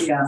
Yeah.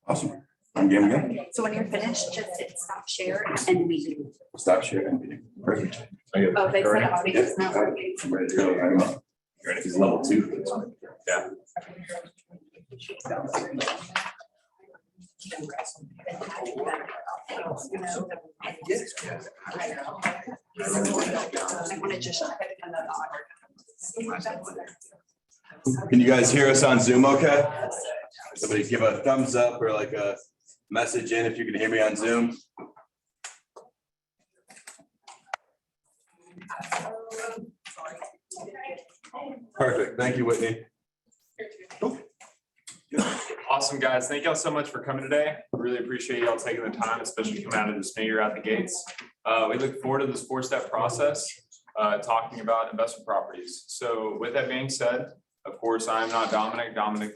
Awesome. I'm game to go. So when you're finished, just hit stop share and we do. Stop sharing. Perfect. Oh, they said it's because it's not working. I'm ready to go. I'm ready. He's level 2. Yeah. I want to just. Can you guys hear us on Zoom okay? Somebody give a thumbs up or like a message in if you can hear me on Zoom. Perfect. Thank you, Whitney. Awesome, guys. Thank y'all so much for coming today. Really appreciate y'all taking the time, especially coming out of this new year out the gates. We look forward to this 4-step process, talking about investment properties. So with that being said, of course, I'm not Dominic. Dominic,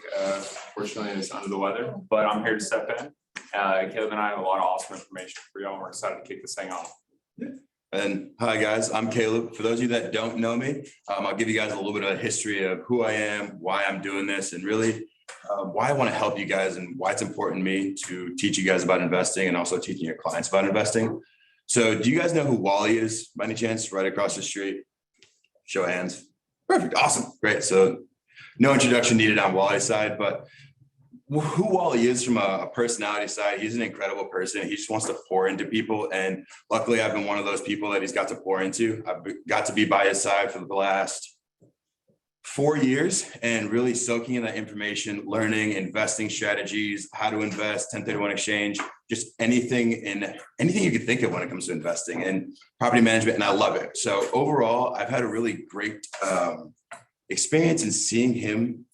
fortunately, is under the weather, but I'm here to step in. Caleb and I have a lot of awesome information for y'all, and we're excited to kick this thing off. And hi guys, I'm Caleb. For those of you that don't know me, I'll give you guys a little bit of a history of who I am, why I'm doing this, and really why I want to help you guys and why it's important to me to teach you guys about investing and also teaching your clients about investing. So do you guys know who Wally is by any chance? Right across the street? Show of hands. Perfect. Awesome. Great. So no introduction needed on Wally's side, but who Wally is from a personality side, he's an incredible person. He just wants to pour into people. And luckily, I've been one of those people that he's got to pour into. I've got to be by his side for the last 4 years and really soaking in that information, learning, investing strategies, how to invest, 1031 exchange, just anything you could think of when it comes to investing and property management. And I love it. So overall, I've had a really great experience in seeing him,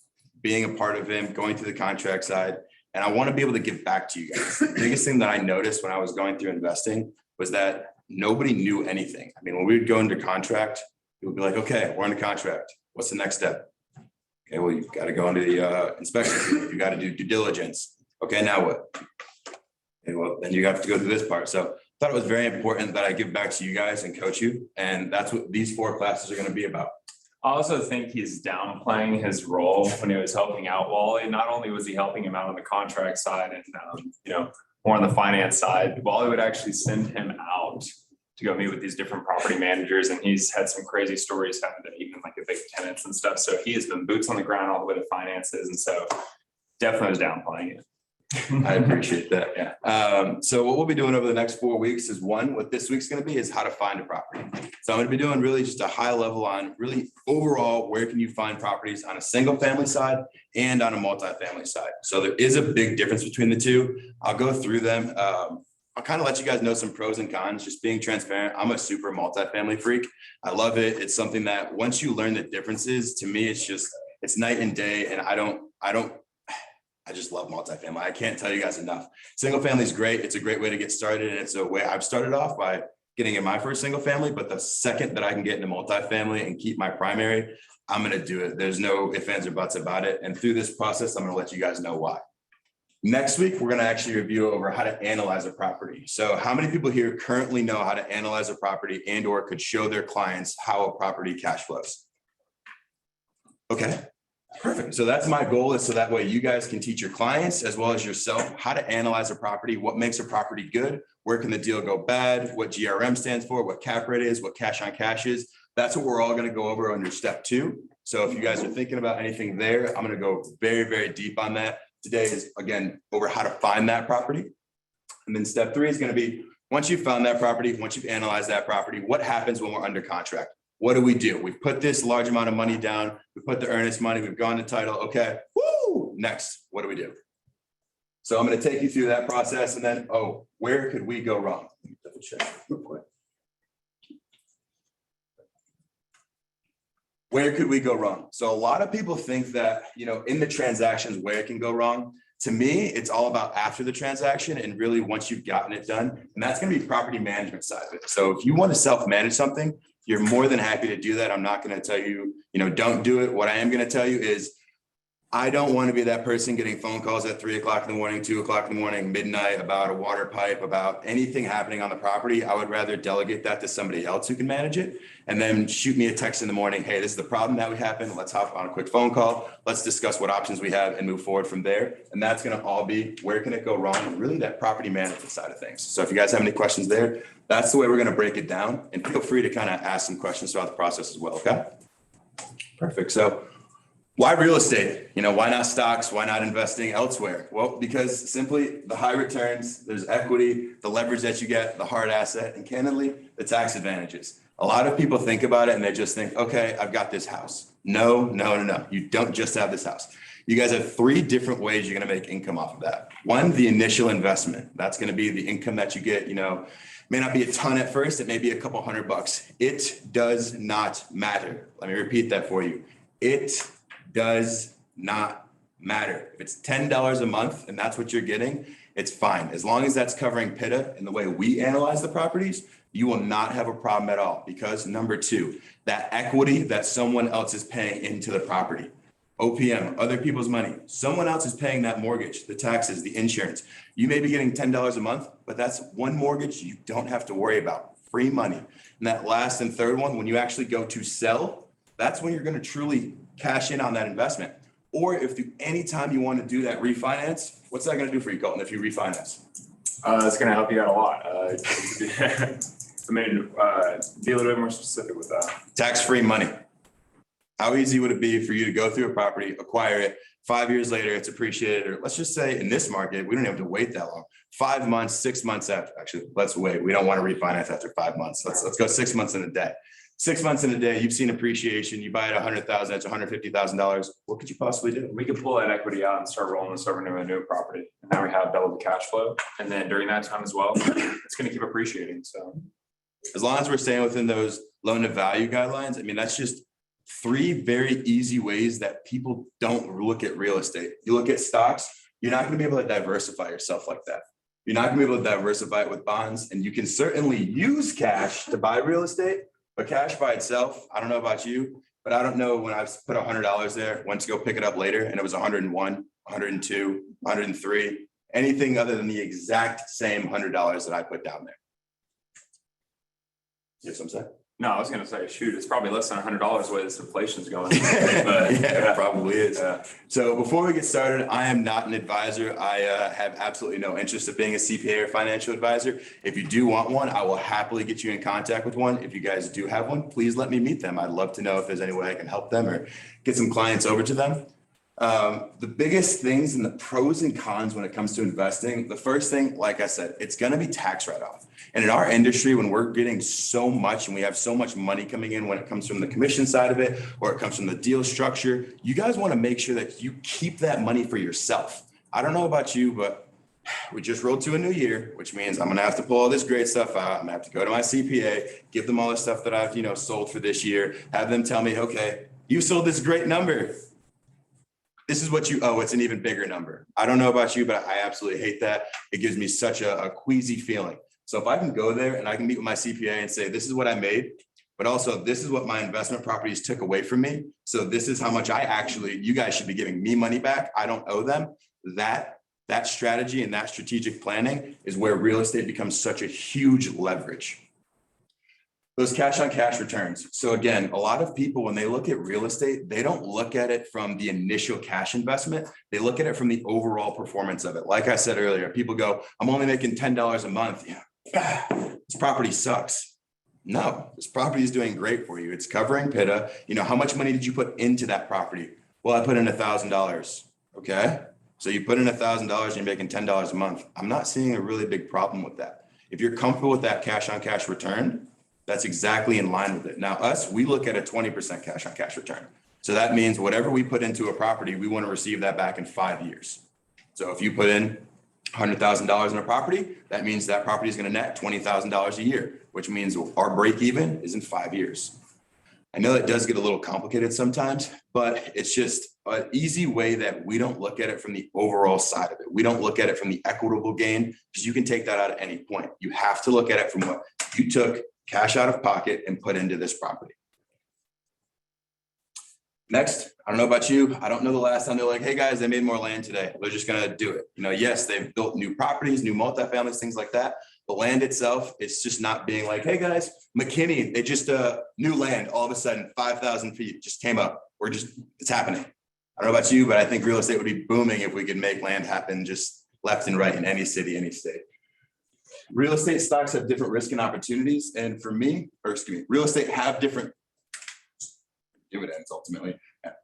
being a part of him, going through the contract side. And I want to be able to give back to you guys. The biggest thing that I noticed when I was going through investing was that nobody knew anything. I mean, when we would go into contract, it would be like, okay, we're under contract. What's the next step? Okay, well, you've got to go into the inspection. You got to do due diligence. Okay, now what? Okay, well, then you have to go through this part. So I thought it was very important that I give back to you guys and coach you. And that's what these 4 classes are going to be about. I also think he's downplaying his role when he was helping out Wally. Not only was he helping him out on the contract side and more on the finance side, Wally would actually send him out to go meet with these different property managers, and he's had some crazy stories happen to even like evict tenants and stuff. So he has been boots on the ground all the way to finances, and so definitely was downplaying it. I appreciate that. Yeah. So what we'll be doing over the next 4 weeks is what this week's going to be is how to find a property. So I'm going to be doing really just a high level on really overall, where can you find properties on a single family side and on a multifamily side. So there is a big difference between the two. I'll go through them. I'll kind of let you guys know some pros and cons, just being transparent. I'm a super multifamily freak. I love it. It's something that once you learn the differences, to me, it's night and day. And I just love multifamily. I can't tell you guys enough. Single family is great. It's a great way to get started. And it's a way I've started off by getting in my first single family. But the second that I can get into multifamily and keep my primary, I'm going to do it. There's no ifs, ands, or buts about it. And through this process, I'm going to let you guys know why. Next week, we're going to actually review over how to analyze a property. So how many people here currently know how to analyze a property and or could show their clients how a property cash flows? Okay. Perfect. So that's my goal, is so that way you guys can teach your clients as well as yourself how to analyze a property, what makes a property good, where can the deal go bad, what GRM stands for, what cap rate is, what cash on cash is. That's what we're all going to go over under step 2. So if you guys are thinking about anything there, I'm going to go very, very deep on that. Today is, again, over how to find that property. And then step 3 is going to be, once you've found that property, once you've analyzed that property, what happens when we're under contract? What do? We've put this large amount of money down. We put the earnest money. We've gone to title. Okay. Woo! Next, what do we do? So I'm going to take you through that process, and then, where could we go wrong? Let me double check real quick. Where could we go wrong? So a lot of people think that, in the transactions where it can go wrong, To me, it's all about after the transaction and really once you've gotten it done, and that's gonna be property management side of it. So if you want to self-manage something, you're more than happy to do that. I'm not gonna tell you, don't do it. What I am gonna tell you is I don't want to be that person getting phone calls at 3 o'clock in the morning, 2 o'clock in the morning, midnight about a water pipe, about anything happening on the property. I would rather delegate that to somebody else who can manage it and then shoot me a text in the morning. Hey, this is the problem that would happen. Let's hop on a quick phone call. Let's discuss what options we have and move forward from there. And that's going to all be where can it go wrong and really that property management side of things. So if you guys have any questions there, that's the way we're going to break it down, and feel free to kind of ask some questions throughout the process as well. Okay. Perfect. So why real estate? Why not stocks? Why not investing elsewhere? Well, because simply the high returns, there's equity, the leverage that you get, the hard asset, and candidly, the tax advantages. A lot of people think about it and they just think, okay, I've got this house. No. You don't just have this house. You guys have 3 different ways you're going to make income off of that. One, the initial investment. That's going to be the income that you get, may not be a ton at first. It may be a couple $100. It does not matter. Let me repeat that for you. It does not matter. If it's $10 a month and that's what you're getting, it's fine. As long as that's covering PITA and the way we analyze the properties, you will not have a problem at all, because number 2, that equity that someone else is paying into the property, OPM, other people's money, someone else is paying that mortgage, the taxes, the insurance. You may be getting $10 a month, but that's one mortgage you don't have to worry about, free money. And that last and third one, when you actually go to sell, that's when you're going to truly cash in on that investment. Or if anytime you want to do that refinance, what's that going to do for you, Colton, if you refinance? It's going to help you out a lot. Be a little bit more specific with that. Tax-free money. How easy would it be for you to go through a property, acquire it, 5 years later, it's appreciated, or let's just say in this market, we don't have to wait that long. 5 months, 6 months after, actually, let's wait. We don't want to refinance after 5 months. Let's go 6 months in a day. 6 months in a day, you've seen appreciation. You buy it $100,000, that's $150,000. What could you possibly do? We could pull that equity out and start rolling this over into a new property. And now we have double the cash flow. And then during that time as well, it's going to keep appreciating. So as long as we're staying within those loan to value guidelines, that's just 3 very easy ways that people don't look at real estate. You look at stocks, you're not going to be able to diversify yourself like that. You're not going to be able to diversify it with bonds, and you can certainly use cash to buy real estate, but cash by itself, I don't know about you, but I don't know when I've put $100 there, went to go pick it up later and it was 101, 102, 103, anything other than the exact same $100 that I put down there. You know what I'm saying? no, I was going to say, shoot, it's probably less than $100 the way this inflation's going. But, Yeah, it probably is. Yeah. So before we get started, I am not an advisor. I have absolutely no interest of being a CPA or financial advisor. If you do want one, I will happily get you in contact with one. If you guys do have one, please let me meet them. I'd love to know if there's any way I can help them or get some clients over to them. The biggest things and the pros and cons when it comes to investing, the first thing, like I said, it's going to be tax write-off. And in our industry, when we're getting so much and we have so much money coming in, when it comes from the commission side of it, or it comes from the deal structure, you guys want to make sure that you keep that money for yourself. I don't know about you, but we just rolled to a new year, which means I'm going to have to pull all this great stuff out. I'm going to have to go to my CPA, give them all the stuff that I've, sold for this year, have them tell me, okay, you sold this great number. This is what you owe. It's an even bigger number. I don't know about you, but I absolutely hate that. It gives me such a queasy feeling. So if I can go there and I can meet with my CPA and say, this is what I made, but also this is what my investment properties took away from me. So this is how much you guys should be giving me money back. I don't owe them. That strategy and that strategic planning is where real estate becomes such a huge leverage. Those cash on cash returns. So again, a lot of people, when they look at real estate, they don't look at it from the initial cash investment. They look at it from the overall performance of it. Like I said earlier, people go, I'm only making $10 a month. Yeah, this property sucks. No, this property is doing great for you. It's covering PITA. How much money did you put into that property? Well, I put in $1,000. Okay. So you put in $1,000 and you're making $10 a month. I'm not seeing a really big problem with that. If you're comfortable with that cash on cash return, that's exactly in line with it. Now, we look at a 20% cash on cash return. So that means whatever we put into a property, we want to receive that back in 5 years. So if you put in $100,000 in a property, that means that property is going to net $20,000 a year, which means our break even is in 5 years. I know it does get a little complicated sometimes, but it's just an easy way that we don't look at it from the overall side of it. We don't look at it from the equitable gain, because you can take that out at any point. You have to look at it from what you took cash out of pocket and put into this property. Next, I don't know about you. I don't know the last time they're like, hey guys, they made more land today. They're just gonna do it. Yes, they've built new properties, new multifamilies, things like that. The land itself, it's just not being like, hey guys, McKinney, they just new land, all of a sudden 5,000 feet just came up. It's happening. I don't know about you, but I think real estate would be booming if we could make land happen just left and right in any city, any state. Real estate stocks have different risk and opportunities. And for me, real estate have different dividends ultimately.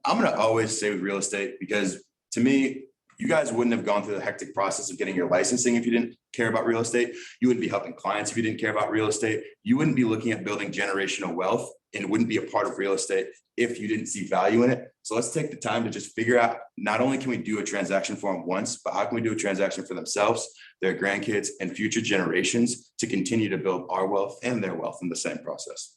I'm going to always say with real estate, because to me, you guys wouldn't have gone through the hectic process of getting your licensing if you didn't care about real estate. You wouldn't be helping clients if you didn't care about real estate. You wouldn't be looking at building generational wealth and wouldn't be a part of real estate if you didn't see value in it. So let's take the time to just figure out, not only can we do a transaction for them once, but how can we do a transaction for themselves, their grandkids, and future generations to continue to build our wealth and their wealth in the same process.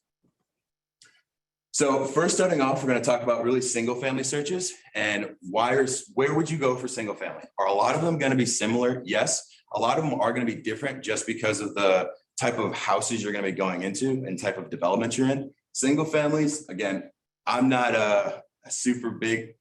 So first, starting off, we're going to talk about really single family searches and where would you go for single family? Are a lot of them going to be similar? Yes. A lot of them are going to be different just because of the type of houses you're going to be going into and type of development you're in. Single families, again, I'm not a super big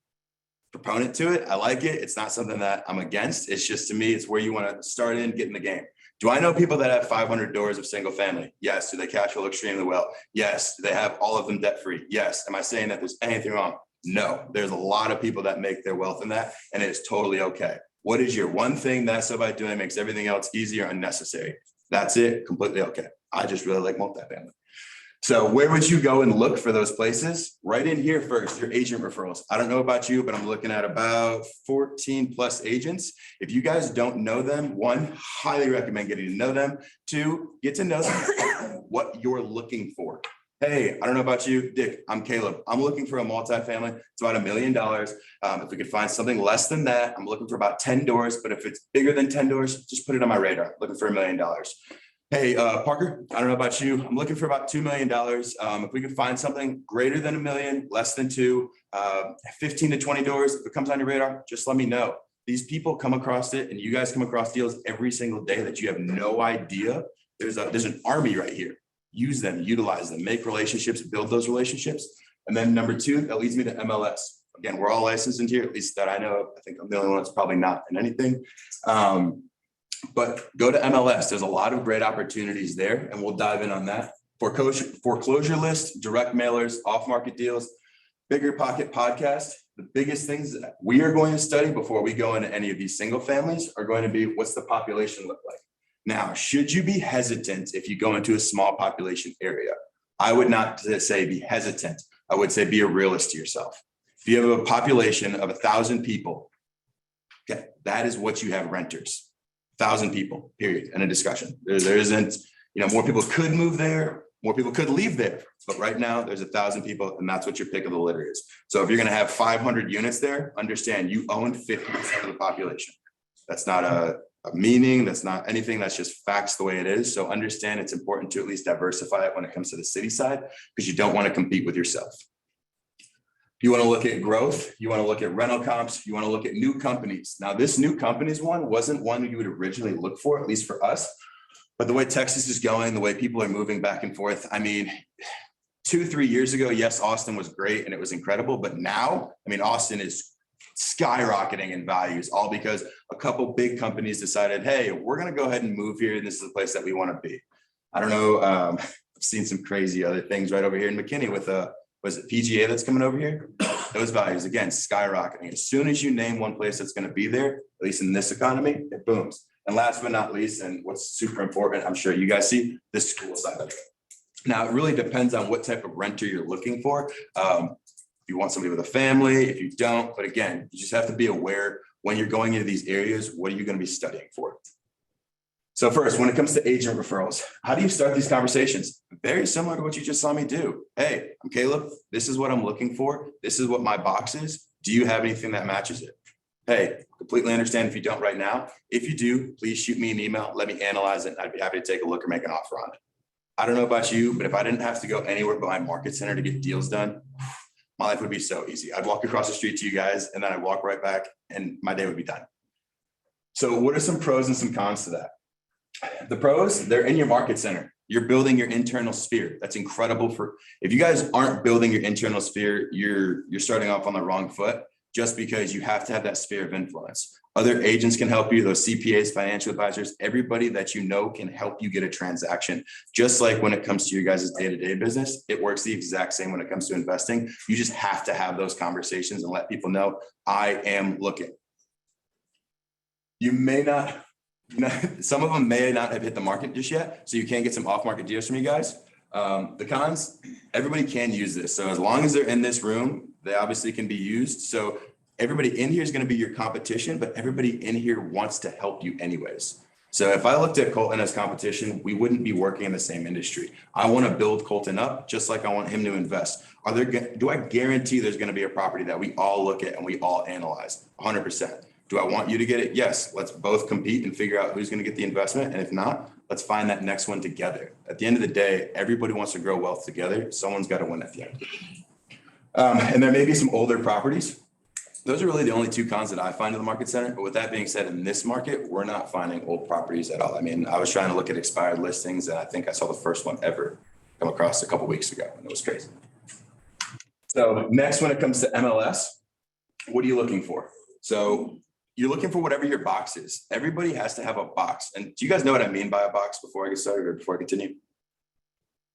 proponent to it. I like it. It's not something that I'm against. It's just, to me, it's where you want to start in, get in the game. Do I know people that have 500 doors of single family? Yes. Do they cash flow extremely well? Yes. Do they have all of them debt free? Yes. Am I saying that there's anything wrong? No. There's a lot of people that make their wealth in that, and it's totally okay. What is your one thing that somebody doing makes everything else easier and unnecessary? That's it. Completely okay. I just really like multifamily. So where would you go and look for those places? Right in here first, your agent referrals. I don't know about you, but I'm looking at about 14 plus agents. If you guys don't know them, one, highly recommend getting to know them. Two, get to know them, what you're looking for. Hey, I don't know about you, Dick, I'm Caleb. I'm looking for a multifamily. It's about $1 million. If we could find something less than that, I'm looking for about 10 doors, but if it's bigger than 10 doors, just put it on my radar. Looking for $1 million. Hey, Parker, I don't know about you. I'm looking for about $2 million. If we could find something greater than $1 million, less than 2, 15 to 20 doors, if it comes on your radar, just let me know. These people come across it, and you guys come across deals every single day that you have no idea. There's an army right here. Use them, utilize them, make relationships, build those relationships. And then number 2, that leads me to MLS. Again, we're all licensed in here, at least that I know of. I think I'm the only one that's probably not in anything. But go to MLS. There's a lot of great opportunities there, and we'll dive in on that. Foreclosure List, direct mailers, off-market deals, bigger pocket podcast. The biggest things that we are going to study before we go into any of these single families are going to be, what's the population look like? Now, should you be hesitant if you go into a small population area? I would not say be hesitant. I would say be a realist to yourself. If you have a population of 1,000 people, okay, that is what you have renters. 1,000 people, period, and a discussion. There isn't, more people could move there, more people could leave there, but right now there's 1,000 people, and that's what your pick of the litter is. So if you're going to have 500 units there, understand you own 50% of the population. That's not a meaning, that's not anything, that's just facts the way it is. So understand it's important to at least diversify it when it comes to the city side, because you don't want to compete with yourself. You want to look at growth, you want to look at rental comps, you want to look at new companies. Now, this new companies one wasn't one you would originally look for, at least for us. But the way Texas is going, the way people are moving back and forth, I mean, 2-3 years ago, yes, Austin was great and it was incredible. But now, I mean, Austin is skyrocketing in values, all because a couple big companies decided, hey, we're going to go ahead and move here, and this is the place that we want to be. I don't know. I've seen some crazy other things right over here in McKinney with was it PGA that's coming over here? Those values, again, skyrocketing. As soon as you name one place that's going to be there, at least in this economy, it booms. And last but not least, and what's super important, I'm sure you guys see, the school side of it. Now, it really depends on what type of renter you're looking for. If you want somebody with a family, if you don't, but again, you just have to be aware when you're going into these areas, what are you going to be studying for? So first, when it comes to agent referrals, how do you start these conversations? Very similar to what you just saw me do. Hey, I'm Caleb. This is what I'm looking for. This is what my box is. Do you have anything that matches it? Hey, completely understand if you don't right now. If you do, please shoot me an email. Let me analyze it. I'd be happy to take a look or make an offer on it. I don't know about you, but if I didn't have to go anywhere behind Market Center to get deals done, my life would be so easy. I'd walk across the street to you guys and then I'd walk right back and my day would be done. So what are some pros and some cons to that? The pros, they're in your market center. You're building your internal sphere. That's incredible for, if you guys aren't building your internal sphere, you're starting off on the wrong foot just because you have to have that sphere of influence. Other agents can help you, those CPAs, financial advisors, everybody that you know can help you get a transaction. Just like when it comes to your guys' day-to-day business, it works the exact same when it comes to investing. You just have to have those conversations and let people know, I am looking. You may not, some of them may not have hit the market just yet, so you can't get some off-market deals from you guys. The cons, everybody can use this. So as long as they're in this room, they obviously can be used. So everybody in here is going to be your competition, but everybody in here wants to help you anyways. So if I looked at Colton as competition, we wouldn't be working in the same industry. I want to build Colton up just like I want him to invest. Do I guarantee there's going to be a property that we all look at and we all analyze? 100%. Do I want you to get it? Yes. Let's both compete and figure out who's going to get the investment. And if not, let's find that next one together. At the end of the day, everybody wants to grow wealth together. Someone's got to win at the end. And there may be some older properties. Those are really the only two cons that I find in the market center. But with that being said, in this market, we're not finding old properties at all. I mean, I was trying to look at expired listings and I think I saw the first one ever come across a couple of weeks ago and it was crazy. So next, when it comes to MLS, what are you looking for? So you're looking for whatever your box is. Everybody has to have a box. And do you guys know what I mean by a box before I get started or before I continue?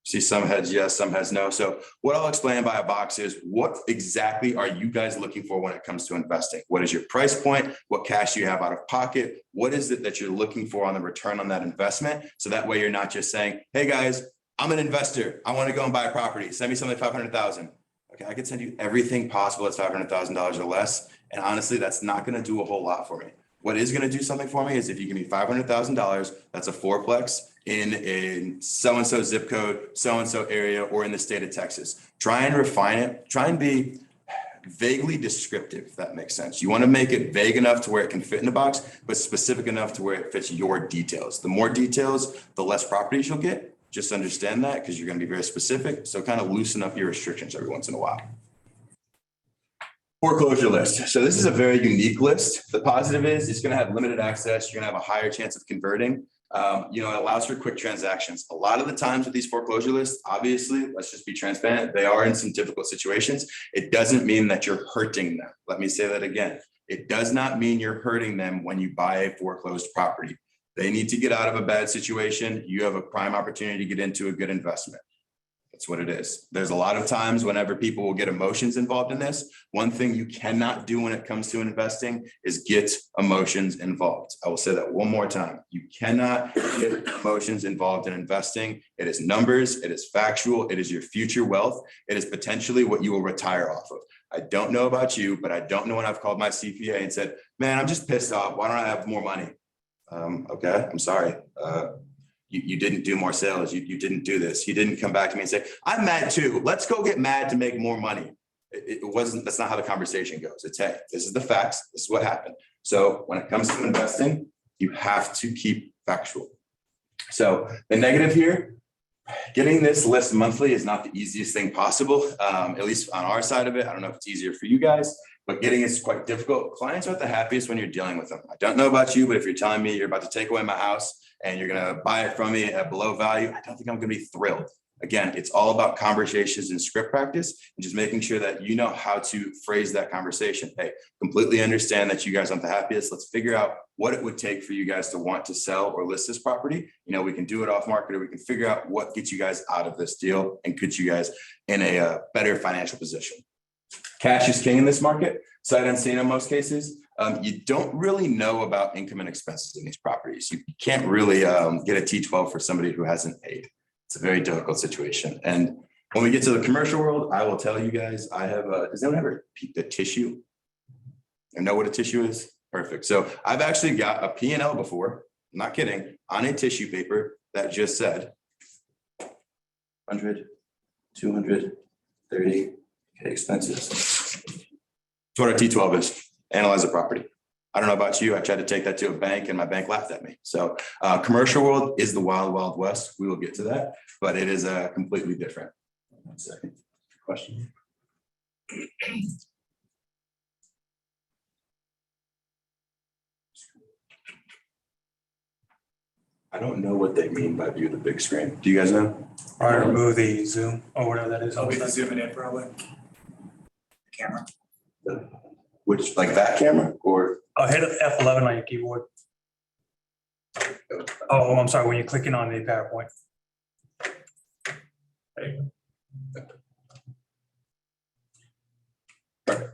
See some heads yes, some heads no. So what I'll explain by a box is what exactly are you guys looking for when it comes to investing? What is your price point? What cash do you have out of pocket? What is it that you're looking for on the return on that investment? So that way you're not just saying, hey guys, I'm an investor. I want to go and buy a property. Send me something 500,000. Okay, I could send you everything possible that's $500,000 or less. And honestly, that's not going to do a whole lot for me. What is going to do something for me is if you give me $500,000, that's a fourplex in so-and-so zip code, so-and-so area, or in the state of Texas. Try and refine it. Try and be vaguely descriptive, if that makes sense. You want to make it vague enough to where it can fit in the box, but specific enough to where it fits your details. The more details, the less properties you'll get. Just understand that because you're going to be very specific. So kind of loosen up your restrictions every once in a while. Foreclosure list. So this is a very unique list. The positive is it's going to have limited access. You're going to have a higher chance of converting. It allows for quick transactions. A lot of the times with these foreclosure lists, obviously, let's just be transparent. They are in some difficult situations. It doesn't mean that you're hurting them. Let me say that again. It does not mean you're hurting them when you buy a foreclosed property. They need to get out of a bad situation. You have a prime opportunity to get into a good investment. That's what it is. There's a lot of times whenever people will get emotions involved in this, one thing you cannot do when it comes to investing is get emotions involved. I will say that one more time. You cannot get emotions involved in investing. It is numbers. It is factual. It is your future wealth. It is potentially what you will retire off of. I don't know about you, but I don't know when I've called my CPA and said, man, I'm just pissed off. Why don't I have more money? Okay, I'm sorry. You didn't do more sales. You didn't do this. You didn't come back to me and say, I'm mad too. Let's go get mad to make more money. It wasn't, that's not how the conversation goes. It's, hey, this is the facts. This is what happened. So when it comes to investing, you have to keep factual. So the negative here, getting this list monthly is not the easiest thing possible. At least on our side of it. I don't know if it's easier for you guys, but getting it's quite difficult. Clients aren't the happiest when you're dealing with them. I don't know about you, but if you're telling me you're about to take away my house and you're going to buy it from me at below value, I don't think I'm going to be thrilled. Again, it's all about conversations and script practice and just making sure that you know how to phrase that conversation. Hey, completely understand that you guys aren't the happiest. Let's figure out what it would take for you guys to want to sell or list this property. We can do it off market, or we can figure out what gets you guys out of this deal and puts you guys in a better financial position. Cash is king in this market. Sight unseen in most cases. You don't really know about income and expenses in these properties. You can't really get a T12 for somebody who hasn't paid. It's a very difficult situation. And when we get to the commercial world, I will tell you guys, I have, has anyone ever peeped a tissue? And know what a tissue is? Perfect. So I've actually got a P&L before, I'm not kidding, on a tissue paper that just said 100, 230, okay, expenses. That's what our T12 is. Analyze the property. I don't know about you. I tried to take that to a bank and my bank laughed at me. So commercial world is the wild, wild west. We will get to that, but it is completely different. One second. Question. I don't know what they mean by view the big screen. Do you guys know? Or remove the zoom or whatever that is. I'll be zooming in probably. Camera. Which, like that camera or? Oh, hit F11 on your keyboard. Oh, I'm sorry, when you're clicking on the PowerPoint. There you go.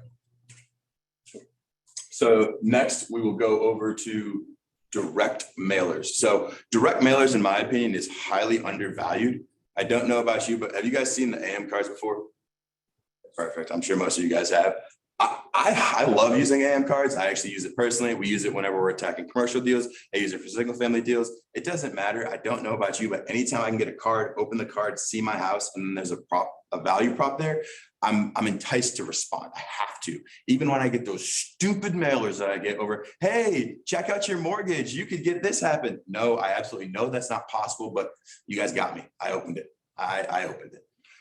So next we will go over to direct mailers. So direct mailers, in my opinion, is highly undervalued. I don't know about you, but have you guys seen the AM cards before? Perfect. I'm sure most of you guys have. I love using AM cards. I actually use it personally. We use it whenever we're attacking commercial deals. I use it for single family deals. It doesn't matter. I don't know about you, but anytime I can get a card, open the card, see my house, and then there's a value prop there, I'm enticed to respond. I have to. Even when I get those stupid mailers that I get over, hey, check out your mortgage. You could get this happen. No, I absolutely know that's not possible, but you guys got me. I opened it. I opened it.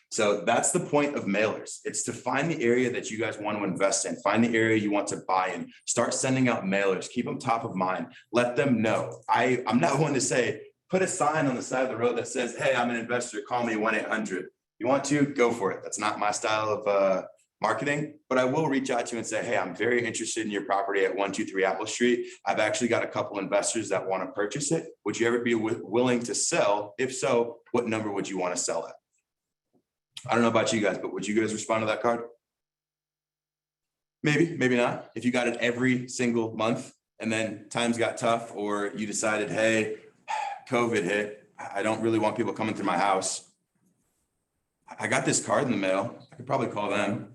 So that's the point of mailers. It's to find the area that you guys want to invest in, find the area you want to buy in, start sending out mailers, keep them top of mind, let them know. I'm not one to say, put a sign on the side of the road that says, hey, I'm an investor, call me 1-800. You want to, go for it. That's not my style of marketing, but I will reach out to you and say, hey, I'm very interested in your property at 123 Apple Street. I've actually got a couple investors that want to purchase it. Would you ever be willing to sell? If so, what number would you want to sell at? I don't know about you guys, but would you guys respond to that card? Maybe, maybe not. If you got it every single month and then times got tough or you decided, hey, COVID hit, I don't really want people coming through my house. I got this card in the mail. I could probably call them.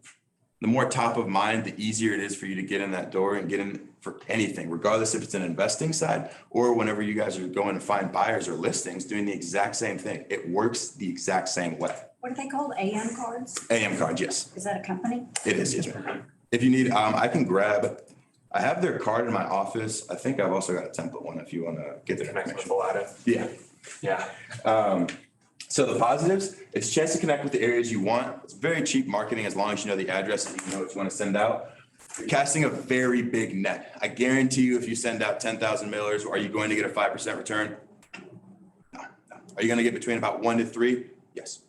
The more top of mind, the easier it is for you to get in that door and get in for anything, regardless if it's an investing side or whenever you guys are going to find buyers or listings, doing the exact same thing. It works the exact same way. What are they called? AM cards? AM card, yes. Is that a company? It is, yes, ma'am. If you need, I can grab, I have their card in my office. I think I've also got a template one if you want to get their Connect with information. Valada. Yeah. Yeah. So the positives, it's a chance to connect with the areas you want. It's very cheap marketing as long as you know the address and you know what you want to send out. You're casting a very big net. I guarantee you if you send out 10,000 mailers, are you going to get a 5% return? No. Are you going to get between about 1 to 3? Yes.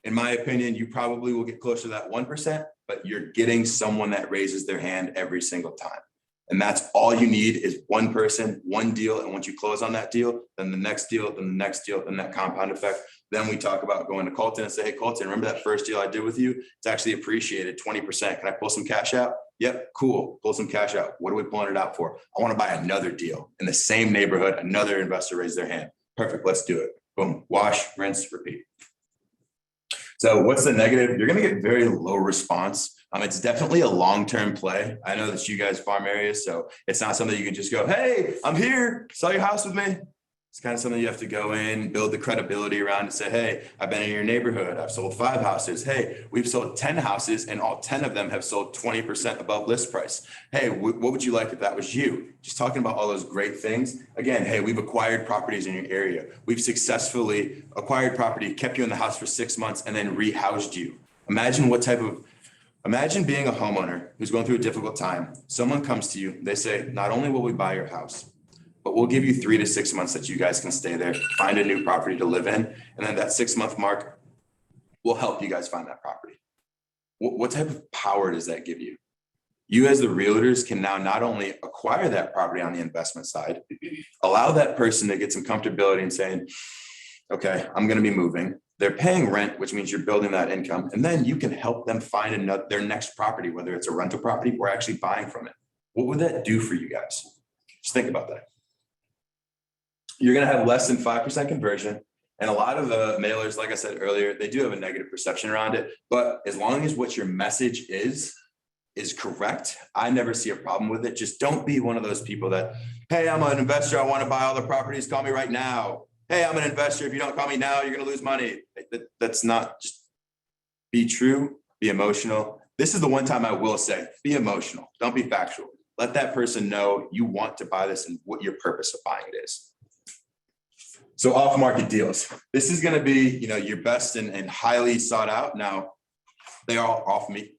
In my opinion, you probably will get closer to that 1%, but you're getting someone that raises their hand every single time. And that's all you need is one person, one deal. And once you close on that deal, then the next deal, then the next deal, then that compound effect. Then we talk about going to Colton and say, hey, Colton, remember that first deal I did with you? It's actually appreciated 20%. Can I pull some cash out? Yep, cool. Pull some cash out. What are we pulling it out for? I want to buy another deal in the same neighborhood. Another investor raised their hand. Perfect. Let's do it. Boom. Wash, rinse, repeat. So what's the negative? You're going to get very low response. It's definitely a long-term play. I know that you guys farm areas, so it's not something you can just go, hey, I'm here, sell your house with me. It's kind of something you have to go in, build the credibility around and say, hey, I've been in your neighborhood. I've sold 5 houses. Hey, we've sold 10 houses and all 10 of them have sold 20% above list price. Hey, what would you like if that was you? Just talking about all those great things. Again, hey, we've acquired properties in your area. We've successfully acquired property, kept you in the house for 6 months and then rehoused you. Imagine being a homeowner who's going through a difficult time. Someone comes to you, they say, not only will we buy your house, but we'll give you 3 to 6 months that you guys can stay there, find a new property to live in. And then that 6-month mark, we'll help you guys find that property. What type of power does that give you? You as the realtors can now not only acquire that property on the investment side, allow that person to get some comfortability in saying, okay, I'm going to be moving. They're paying rent, which means you're building that income. And then you can help them find their next property, whether it's a rental property or actually buying from it. What would that do for you guys? Just think about that. You're going to have less than 5% conversion. And a lot of the mailers, like I said earlier, they do have a negative perception around it. But as long as what your message is correct, I never see a problem with it. Just don't be one of those people that, hey, I'm an investor. I want to buy all the properties. Call me right now. Hey, I'm an investor. If you don't call me now, you're going to lose money. That's not, just be true, be emotional. This is the one time I will say, be emotional. Don't be factual. Let that person know you want to buy this and what your purpose of buying it is. So off-market deals. This is going to be, your best and highly sought out. Now, they are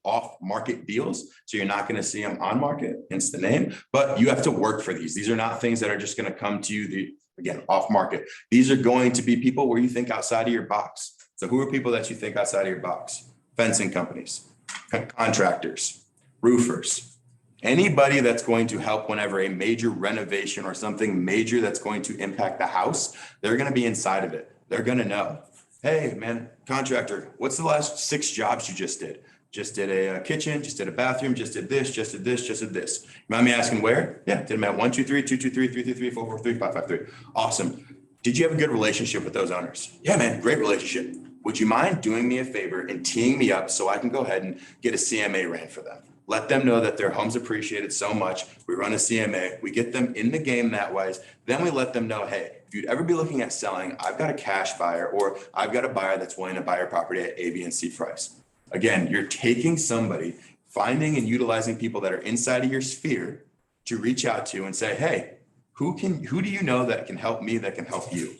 off-market deals, so you're not going to see them on market, hence the name, but you have to work for these. These are not things that are just going to come to you, again, off-market. These are going to be people where you think outside of your box. So who are people that you think outside of your box? Fencing companies, contractors, roofers, anybody that's going to help whenever a major renovation or something major that's going to impact the house, they're going to be inside of it. They're going to know. Hey, man, contractor, what's the last 6 jobs you just did? Just did a kitchen, just did a bathroom, just did this, just did this, just did this. You mind me asking where? Yeah, did them at 1, 2, 3, 2, 2, 3, 3, 3, 3, 4, 4, 3, 5, 5, 3. Awesome. Did you have a good relationship with those owners? Yeah, man, great relationship. Would you mind doing me a favor and teeing me up so I can go ahead and get a CMA ran for them? Let them know that their home's appreciated so much. We run a CMA, we get them in the game that way. Then we let them know, hey, if you'd ever be looking at selling, I've got a cash buyer or I've got a buyer that's willing to buy your property at A, B, and C price. Again, you're taking somebody, finding and utilizing people that are inside of your sphere to reach out to and say, hey, who do you know that can help me, that can help you?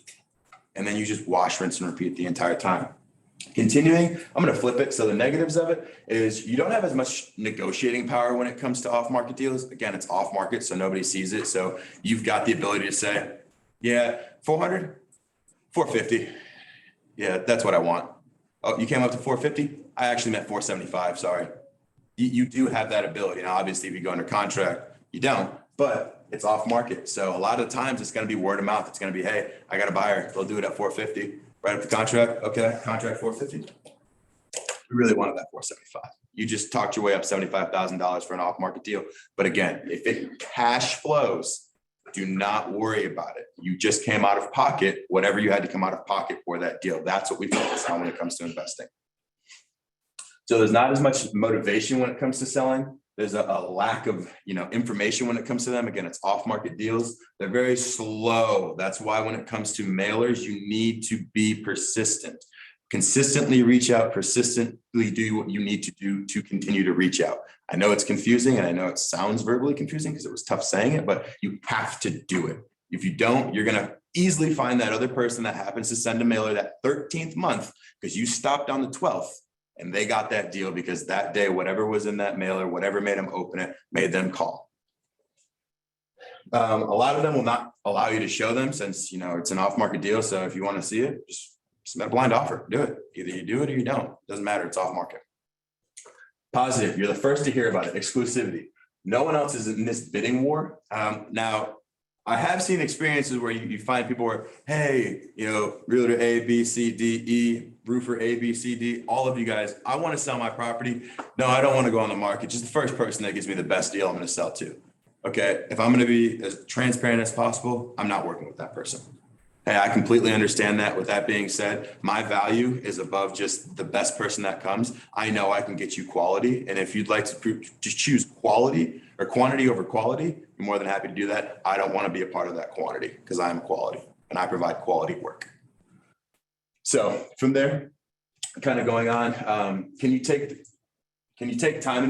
And then you just wash, rinse, and repeat the entire time. Continuing, I'm going to flip it. So the negatives of it is you don't have as much negotiating power when it comes to off-market deals. Again, it's off-market, so nobody sees it. So you've got the ability to say, yeah, 400, 450. Yeah, that's what I want. Oh, you came up to 450? I actually meant 475, sorry. You do have that ability. Now, obviously, if you go under contract, you don't, but it's off-market. So a lot of times it's going to be word of mouth. It's going to be, hey, I got a buyer. They'll do it at 450. Right up the contract. Okay, contract 450. We really wanted that 475. You just talked your way up $75,000 for an off-market deal. But again, if it cash flows, do not worry about it. You just came out of pocket, whatever you had to come out of pocket for that deal. That's what we focus on when it comes to investing. So there's not as much motivation when it comes to selling. There's a lack of, information when it comes to them. Again, it's off-market deals. They're very slow. That's why when it comes to mailers, you need to be persistent. Consistently reach out, persistently do what you need to do to continue to reach out. I know it's confusing and I know it sounds verbally confusing because it was tough saying it, but you have to do it. If you don't, you're going to easily find that other person that happens to send a mailer that 13th month because you stopped on the 12th. And they got that deal because that day, whatever was in that mailer, whatever made them open it, made them call. A lot of them will not allow you to show them since, it's an off-market deal. So if you want to see it, just submit a blind offer, do it. Either you do it or you don't. Doesn't matter. It's off-market. Positive. You're the first to hear about it. Exclusivity. No one else is in this bidding war. Now, I have seen experiences where you find people where, hey, realtor A, B, C, D, E, roofer A, B, C, D, all of you guys, I want to sell my property. No, I don't want to go on the market. Just the first person that gives me the best deal I'm going to sell to. Okay, if I'm going to be as transparent as possible, I'm not working with that person. Hey, I completely understand that. With that being said, my value is above just the best person that comes. I know I can get you quality. And if you'd like to just choose quality or quantity over quality, I'm more than happy to do that. I don't want to be a part of that quantity because I am quality and I provide quality work. So from there, kind of going on, can take time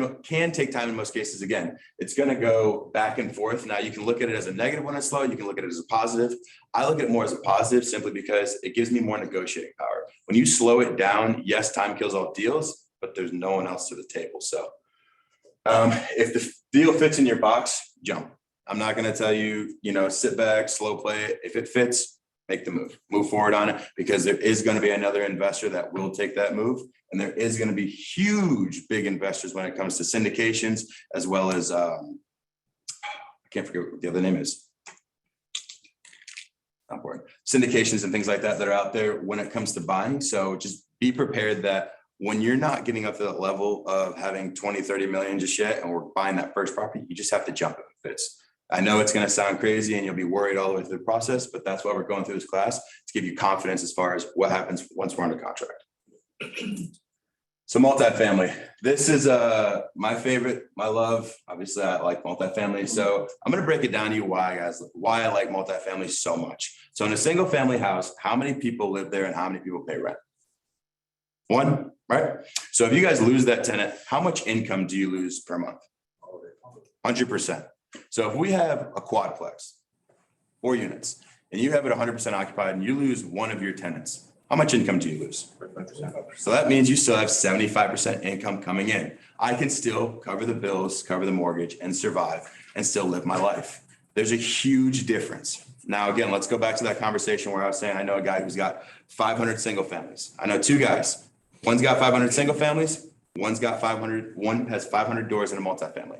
in most cases. Again, it's going to go back and forth. Now you can look at it as a negative when it's slow. You can look at it as a positive. I look at it more as a positive simply because it gives me more negotiating power. When you slow it down, yes, time kills all deals, but there's no one else to the table. So if the deal fits in your box, jump. I'm not going to tell you, sit back, slow play it. If it fits, make the move forward on it, because there is going to be another investor that will take that move. And there is going to be huge, big investors when it comes to syndications, as well as, I can't forget what the other name is. Not important. Syndications and things like that are out there when it comes to buying. So just be prepared that when you're not getting up to that level of having 20, 30 million just yet, and we're buying that first property, you just have to jump if it fits. I know it's going to sound crazy and you'll be worried all the way through the process, but that's why we're going through this class, to give you confidence as far as what happens once we're under contract. So multifamily, this is my favorite, my love. Obviously I like multifamily. So I'm going to break it down to you why I like multifamily so much. So in a single family house, how many people live there and how many people pay rent? One, right? So if you guys lose that tenant, how much income do you lose per month? 100%. So if we have a quadplex, 4 units, and you have it 100% occupied and you lose one of your tenants, how much income do you lose? So that means you still have 75% income coming in. I can still cover the bills, cover the mortgage, and survive and still live my life. There's a huge difference. Now, again, let's go back to that conversation where I was saying, I know a guy who's got 500 single families. I know 2 guys. One's got 500 single families. One's got 500, one has 500 doors in a multifamily.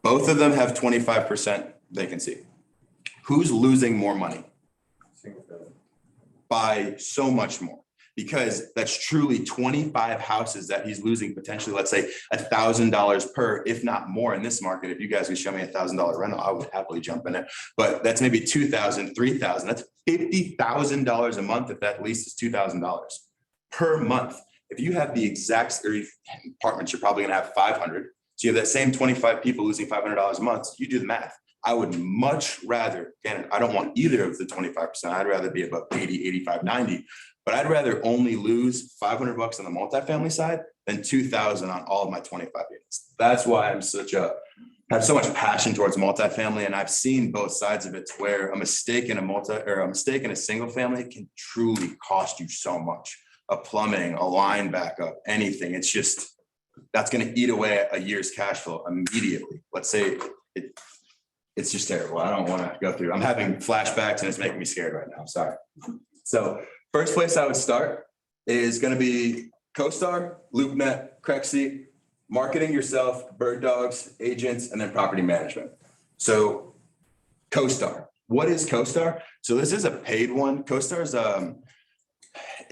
Both of them have 25% vacancy. Who's losing more money? By so much more, because that's truly 25 houses that he's losing potentially, let's say $1,000 per, if not more in this market. If you guys could show me $1,000 rental, I would happily jump in it, but that's maybe $2,000, $3,000. That's $50,000 a month if that lease is $2,000 per month. If you have the exact apartments, you're probably gonna have 500. So you have that same 25 people losing $500 a month. You do the math. I would much rather, and I don't want either of the 25%. I'd rather be above 80, 85, 90, but I'd rather only lose $500 on the multifamily side than 2,000 on all of my 25 units. That's why I'm have so much passion towards multifamily. And I've seen both sides of it to where a mistake in a single family can truly cost you so much. A plumbing, a line backup, anything. It's just, that's going to eat away a year's cash flow immediately. Let's say it's just terrible. I don't want to go through. I'm having flashbacks and it's making me scared right now. Sorry. So first place I would start is going to be CoStar, LoopNet, Crexy, marketing yourself, Bird Dogs, agents, and then property management. So CoStar. What is CoStar? So this is a paid one. CoStar is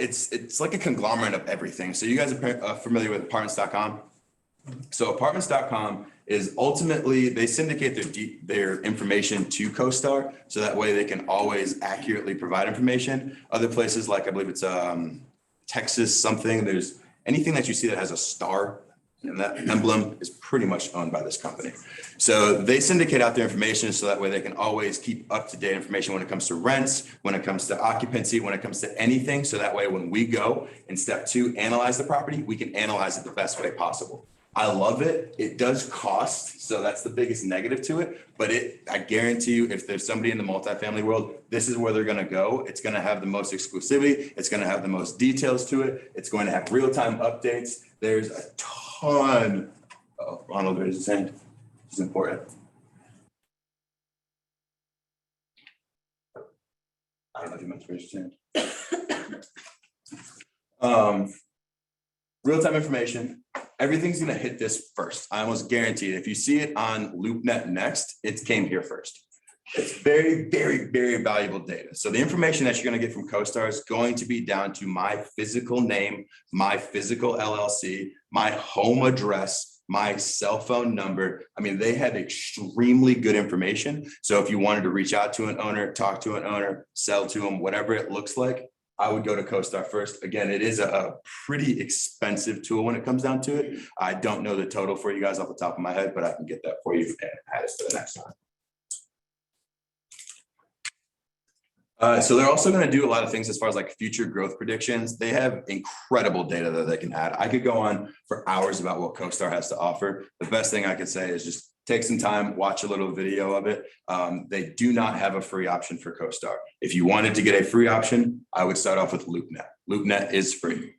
it's like a conglomerate of everything. So you guys are familiar with apartments.com. So apartments.com is ultimately, they syndicate their information to CoStar. So that way they can always accurately provide information. Other places, like I believe it's Texas something, there's anything that you see that has a star and that emblem is pretty much owned by this company. So they syndicate out their information so that way they can always keep up to date information when it comes to rents, when it comes to occupancy, when it comes to anything. So that way, when we go in step 2, analyze the property, we can analyze it the best way possible. I love it. It does cost. So that's the biggest negative to it. But I guarantee you, if there's somebody in the multifamily world, this is where they're going to go. It's going to have the most exclusivity. It's going to have the most details to it. It's going to have real-time updates. There's a ton. Oh, Ronald raised his hand. It's important. I don't know if you meant to raise his hand. Real-time information. Everything's going to hit this first. I almost guarantee it. If you see it on LoopNet next, it came here first. It's very, very, very valuable data. So the information that you're going to get from CoStar is going to be down to my physical name, my physical LLC, my home address, my cell phone number. I mean, they have extremely good information. So if you wanted to reach out to an owner, talk to an owner, sell to them, whatever it looks like, I would go to CoStar first. Again, it is a pretty expensive tool when it comes down to it. I don't know the total for you guys off the top of my head, but I can get that for you and add it to the next time. So they're also going to do a lot of things as far as like future growth predictions. They have incredible data that they can add. I could go on for hours about what CoStar has to offer. The best thing I could say is just take some time, watch a little video of it. They do not have a free option for CoStar. If you wanted to get a free option, I would start off with LoopNet. LoopNet is free.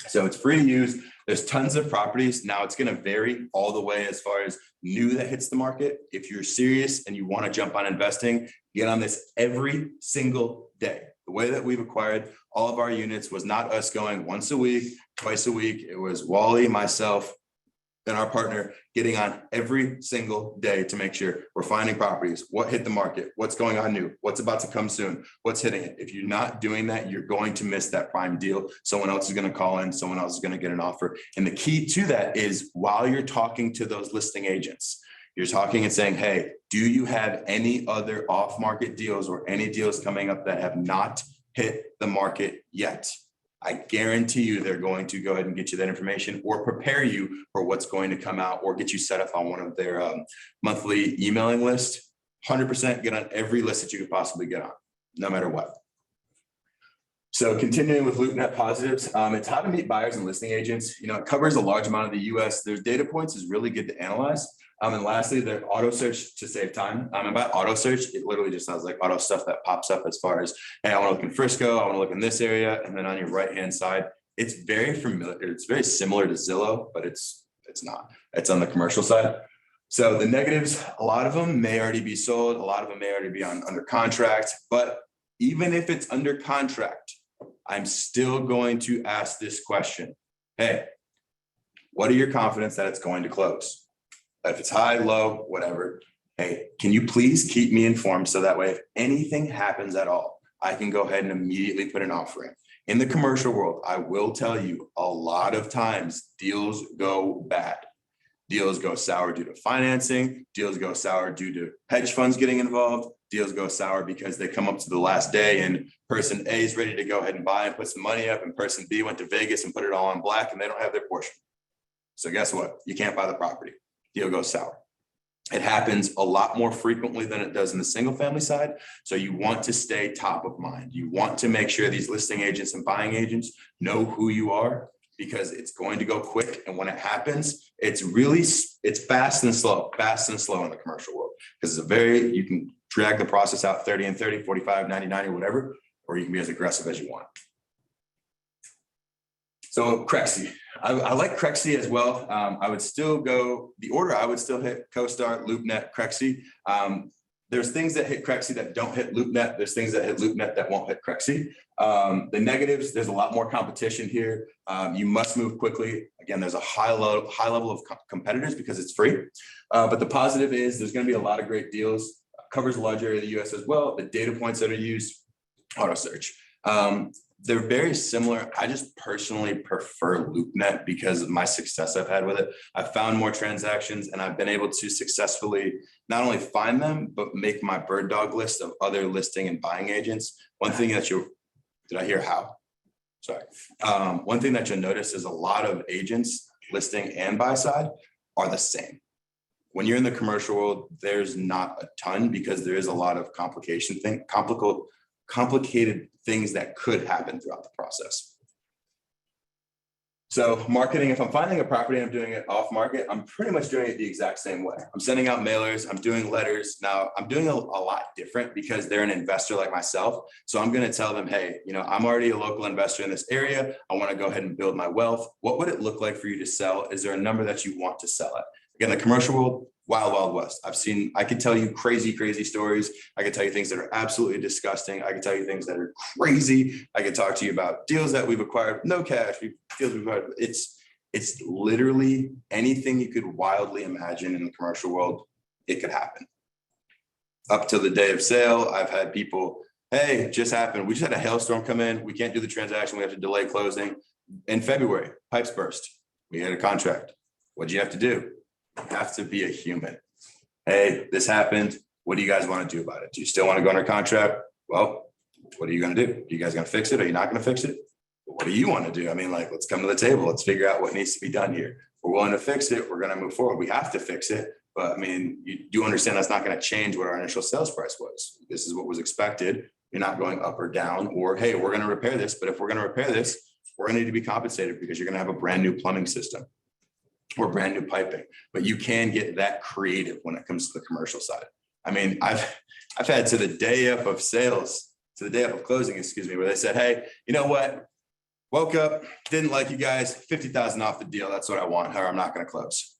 So it's free to use. There's tons of properties. Now it's going to vary all the way as far as new that hits the market. If you're serious and you want to jump on investing, get on this every single day. The way that we've acquired all of our units was not us going once a week, twice a week. It was Wally, myself, and our partner getting on every single day to make sure we're finding properties, what hit the market, what's going on new, what's about to come soon, what's hitting it. If you're not doing that, you're going to miss that prime deal. Someone else is going to call in, someone else is going to get an offer. And the key to that is while you're talking to those listing agents, you're talking and saying, hey, do you have any other off-market deals or any deals coming up that have not hit the market yet? I guarantee you they're going to go ahead and get you that information or prepare you for what's going to come out or get you set up on one of their monthly emailing lists. 100% get on every list that you could possibly get on, no matter what. So continuing with LoopNet positives, it's how to meet buyers and listing agents. You know, it covers a large amount of the US. There's data points is really good to analyze. And lastly, the auto search to save time. And by auto search, it literally just sounds like auto stuff that pops up as far as, hey, I want to look in Frisco, I want to look in this area. And then on your right-hand side, it's very familiar. It's very similar to Zillow, but it's not. It's on the commercial side. So the negatives, a lot of them may already be sold. A lot of them may already be under contract. But even if it's under contract, I'm still going to ask this question. Hey, what are your confidence that it's going to close? If it's high, low, whatever. Hey, can you please keep me informed so that way if anything happens at all, I can go ahead and immediately put an offer in. In the commercial world, I will tell you a lot of times deals go bad. Deals go sour due to financing. Deals go sour due to hedge funds getting involved. Deals go sour because they come up to the last day and person A is ready to go ahead and buy and put some money up, and person B went to Vegas and put it all on black and they don't have their portion. So guess what? You can't buy the property. Deal goes sour. It happens a lot more frequently than it does in the single family side. So you want to stay top of mind. You want to make sure these listing agents and buying agents know who you are, because it's going to go quick. And when it happens, it's fast and slow in the commercial world, because you can drag the process out 30 and 30, 45, 90, 90, whatever, or you can be as aggressive as you want. So Crexy, I like Crexy as well. I would still go the order. I would still hit CoStar, LoopNet, Crexy. There's things that hit Crexy that don't hit LoopNet. There's things that hit LoopNet that won't hit Crexy. The negatives, there's a lot more competition here. You must move quickly. Again, there's a high level of competitors because it's free. But the positive is there's going to be a lot of great deals. Covers a large area of the US as well. The data points that are used, auto search. They're very similar. I just personally prefer LoopNet because of my success I've had with it. I've found more transactions and I've been able to successfully not only find them, but make my bird dog list of other listing and buying agents. One thing that did I hear how? Sorry. One thing that you'll notice is a lot of agents, listing and buy side, are the same. When you're in the commercial world, there's not a ton because there is a lot of complicated things that could happen throughout the process. So marketing, if I'm finding a property and I'm doing it off market, I'm pretty much doing it the exact same way. I'm sending out mailers, I'm doing letters. Now I'm doing a lot different because they're an investor like myself. So I'm going to tell them, hey, I'm already a local investor in this area. I want to go ahead and build my wealth. What would it look like for you to sell? Is there a number that you want to sell at? Again, the commercial world, wild, wild west. I could tell you crazy stories. I could tell you things that are absolutely disgusting. I could tell you things that are crazy. I could talk to you about deals that we've acquired, no cash, deals we've acquired. It's literally anything you could wildly imagine in the commercial world, it could happen. Up till the day of sale, I've had people, hey, it just happened. We just had a hailstorm come in. We can't do the transaction. We have to delay closing. In February, pipes burst. We had a contract. What'd you have to do? You have to be a human. Hey, this happened. What do you guys want to do about it? Do you still want to go under contract? Well, what are you going to do? Are you guys going to fix it? Are you not going to fix it? What do you want to do? I mean, let's come to the table. Let's figure out what needs to be done here. We're willing to fix it. We're going to move forward. We have to fix it. But I mean, you do understand that's not going to change what our initial sales price was. This is what was expected. You're not going up or down, or, hey, we're going to repair this. But if we're going to repair this, we're going to need to be compensated because you're going to have a brand new plumbing system or brand new piping. But you can get that creative when it comes to the commercial side. I mean, I've had to the day up of sales, to the day up of closing, excuse me, where they said, hey, you know what? Woke up, didn't like you guys, 50,000 off the deal. That's what I want. Or I'm not going to close.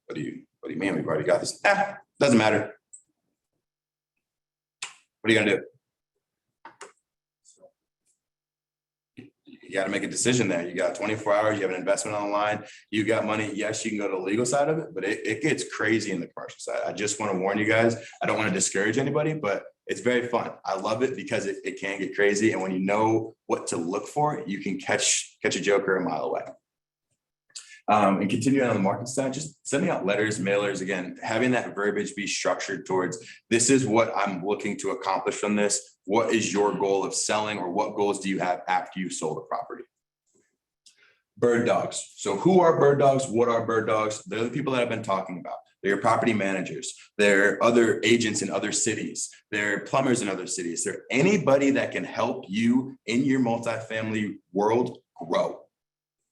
What do you mean? We've already got this. Doesn't matter. What are you going to do? You got to make a decision there. You got 24 hours, you have an investment on the line, you got money. Yes, you can go to the legal side of it, but it gets crazy in the commercial side. I just want to warn you guys, I don't want to discourage anybody, but it's very fun. I love it because it can get crazy. And when you know what to look for, you can catch a joker a mile away. And continuing on the market side, just sending out letters, mailers, again, having that verbiage be structured towards, this is what I'm looking to accomplish from this. What is your goal of selling, or what goals do you have after you've sold a property? Bird dogs. So who are bird dogs? What are bird dogs? They're the people that I've been talking about. they're your property managers, they're other agents in other cities, they're plumbers in other cities, they're anybody that can help you in your multifamily world grow.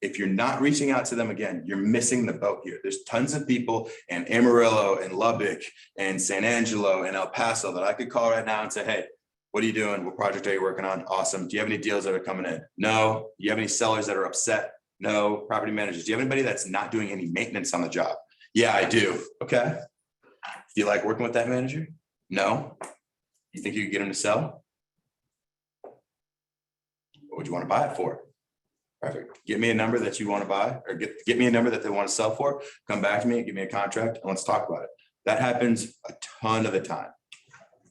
If you're not reaching out to them, again, you're missing the boat here. There's tons of people in Amarillo and Lubbock and San Angelo and El Paso that I could call right now and say, hey, what are you doing? What project are you working on? Awesome. Do you have any deals that are coming in? No. Do you have any sellers that are upset? No. Property managers. Do you have anybody that's not doing any maintenance on the job? Yeah, I do. Okay. Do you like working with that manager? No. You think you could get him to sell? What would you want to buy it for? Perfect. Get me a number that you want to buy, or get me a number that they want to sell for. Come back to me, give me a contract, and let's talk about it. That happens a ton of the time.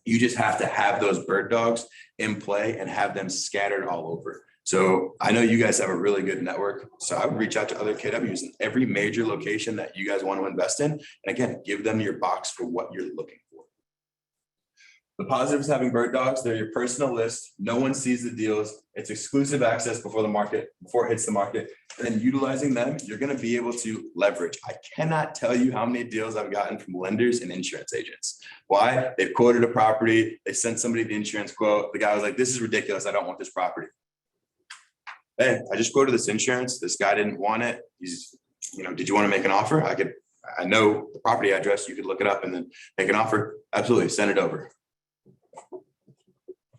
You just have to have those bird dogs in play and have them scattered all over. So I know you guys have a really good network. So I would reach out to other KWs in every major location that you guys want to invest in. And again, give them your box for what you're looking for. The positives of having bird dogs, they're your personal list. No one sees the deals. It's exclusive access before it hits the market. And then utilizing them, you're going to be able to leverage. I cannot tell you how many deals I've gotten from lenders and insurance agents. Why? They've quoted a property. They sent somebody the insurance quote. The guy was like, this is ridiculous. I don't want this property. Hey, I just quoted this insurance. This guy didn't want it. He's, did you want to make an offer? I know the property address. You could look it up and then make an offer. Absolutely. Send it over.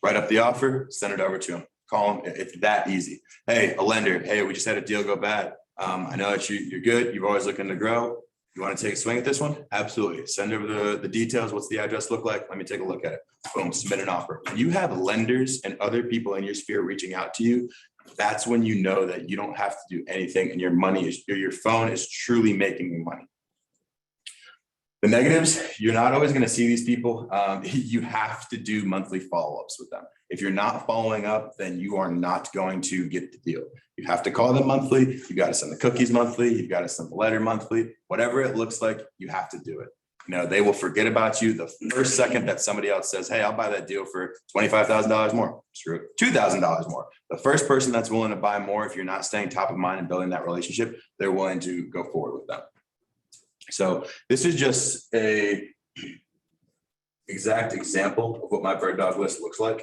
Write up the offer, send it over to him. Call him. It's that easy. Hey, a lender. Hey, we just had a deal go bad. I know that you're good. You're always looking to grow. You want to take a swing at this one? Absolutely. Send over the details. What's the address look like? Let me take a look at it. Boom, submit an offer. When you have lenders and other people in your sphere reaching out to you, that's when you know that you don't have to do anything and your phone is truly making you money. The negatives, you're not always going to see these people. You have to do monthly follow-ups with them. If you're not following up, then you are not going to get the deal. You have to call them monthly. You got to send the cookies monthly. You've got to send the letter monthly. Whatever it looks like, you have to do it. They will forget about you the first second that somebody else says, hey, I'll buy that deal for $25,000 more. Screw it, $2,000 more. The first person that's willing to buy more, if you're not staying top of mind and building that relationship, they're willing to go forward with them. So this is just a exact example of what my bird dog list looks like.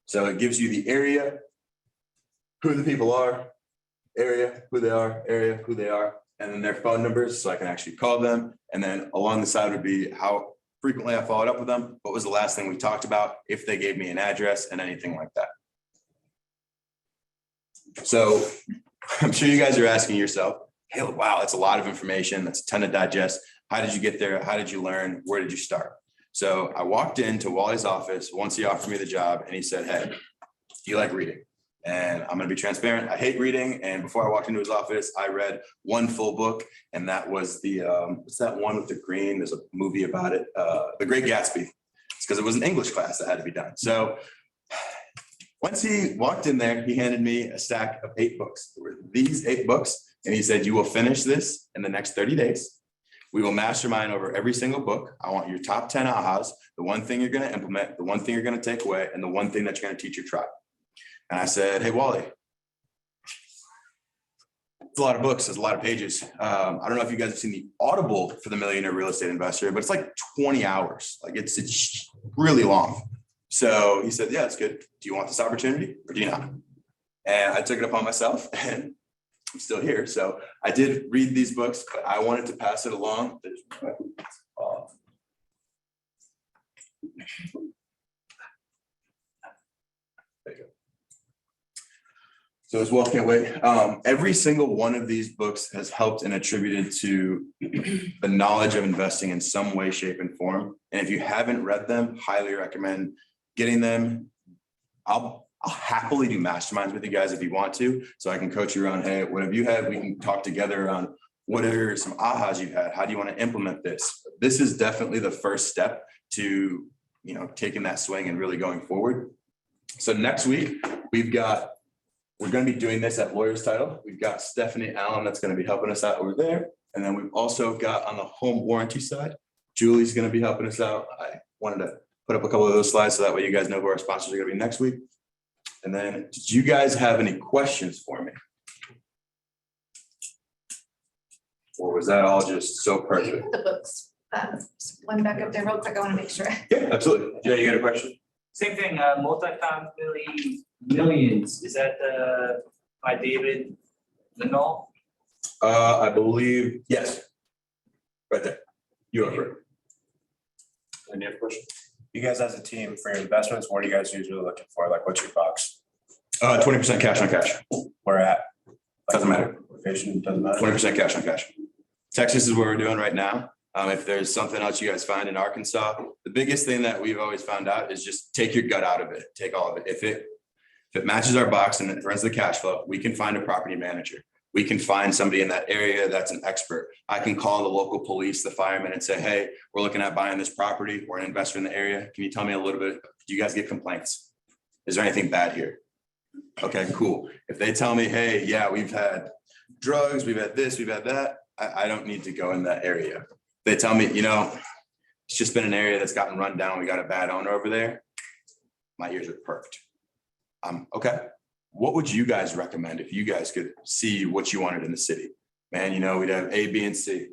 So it gives you the area, who the people are, area, who they are, and then their phone numbers, so I can actually call them. And then along the side would be how frequently I followed up with them, what was the last thing we talked about, if they gave me an address, and anything like that. So I'm sure you guys are asking yourself, hey, wow, that's a lot of information. That's a ton to digest. How did you get there? How did you learn? Where did you start? So I walked into Wally's office once he offered me the job, and he said, hey, do you like reading? And I'm going to be transparent. I hate reading. And before I walked into his office, I read one full book. And that was the, what's that one with the green? There's a movie about it. The Great Gatsby. It's because it was an English class that had to be done. So once he walked in there, he handed me a stack of 8 books. There were these 8 books. And he said, you will finish this in the next 30 days. We will mastermind over every single book. I want your top 10 ahas, the one thing you're going to implement, the one thing you're going to take away, and the one thing that you're going to teach your tribe. And I said, hey, Wally, it's a lot of books. There's a lot of pages. I don't know if you guys have seen the Audible for the Millionaire Real Estate Investor, but it's like 20 hours. Like it's really long. So he said, yeah, it's good. Do you want this opportunity or do you not? And I took it upon myself, and I'm still here. So I did read these books, but I wanted to pass it along. There you go. So as well, can't wait. Every single one of these books has helped and attributed to the knowledge of investing in some way, shape, and form. And if you haven't read them, highly recommend getting them. I'll happily do masterminds with you guys if you want to, so I can coach you around, hey, what have you had? We can talk together on what are some ahas you've had? How do you want to implement this? This is definitely the first step to, taking that swing and really going forward. So next week, we're going to be doing this at Lawyer's Title. We've got Stephanie Allen that's going to be helping us out over there. And then we've also got on the home warranty side, Julie's going to be helping us out. I wanted to put up a couple of those slides so that way you guys know who our sponsors are going to be next week. And then, did you guys have any questions for me? Or was that all just so perfect? The books. One back up there real quick, I want to make sure. Yeah, absolutely. Jay, you got a question? Same thing, multifamily millions, is that by David Lindall? I believe, yes. Right there. You over it. Any other questions? You guys as a team for your investments, what are you guys usually looking for? Like, what's your box? 20% cash on cash. Where at? Doesn't matter. Location, doesn't matter. 20% cash on cash. Texas is what we're doing right now. If there's something else you guys find in Arkansas, the biggest thing that we've always found out is just take your gut out of it. Take all of it. If it matches our box and it runs the cash flow, we can find a property manager. We can find somebody in that area that's an expert. I can call the local police, the firemen, and say, hey, we're looking at buying this property. We're an investor in the area. Can you tell me a little bit? Do you guys get complaints? Is there anything bad here? Okay, cool. If they tell me, hey, yeah, we've had drugs, we've had this, we've had that, I don't need to go in that area. They tell me, it's just been an area that's gotten run down. We got a bad owner over there. My ears are perked. Okay. What would you guys recommend if you guys could see what you wanted in the city? Man, we'd have A, B, and C.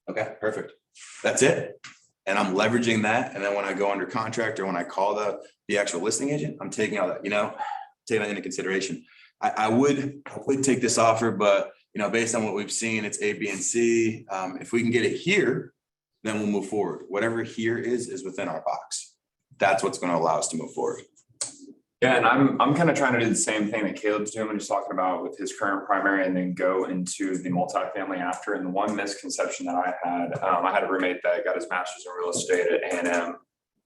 Okay, perfect. That's it. And I'm leveraging that. And then when I go under contract or when I call the actual listing agent, I'm taking all that, taking that into consideration. I would take this offer, but based on what we've seen, it's A, B, and C. If we can get it here, then we'll move forward. Whatever here is within our box. That's what's going to allow us to move forward. Yeah, and I'm kind of trying to do the same thing that Caleb's doing when he's talking about with his current primary and then go into the multifamily after. And the one misconception that I had a roommate that got his master's in real estate at A&M.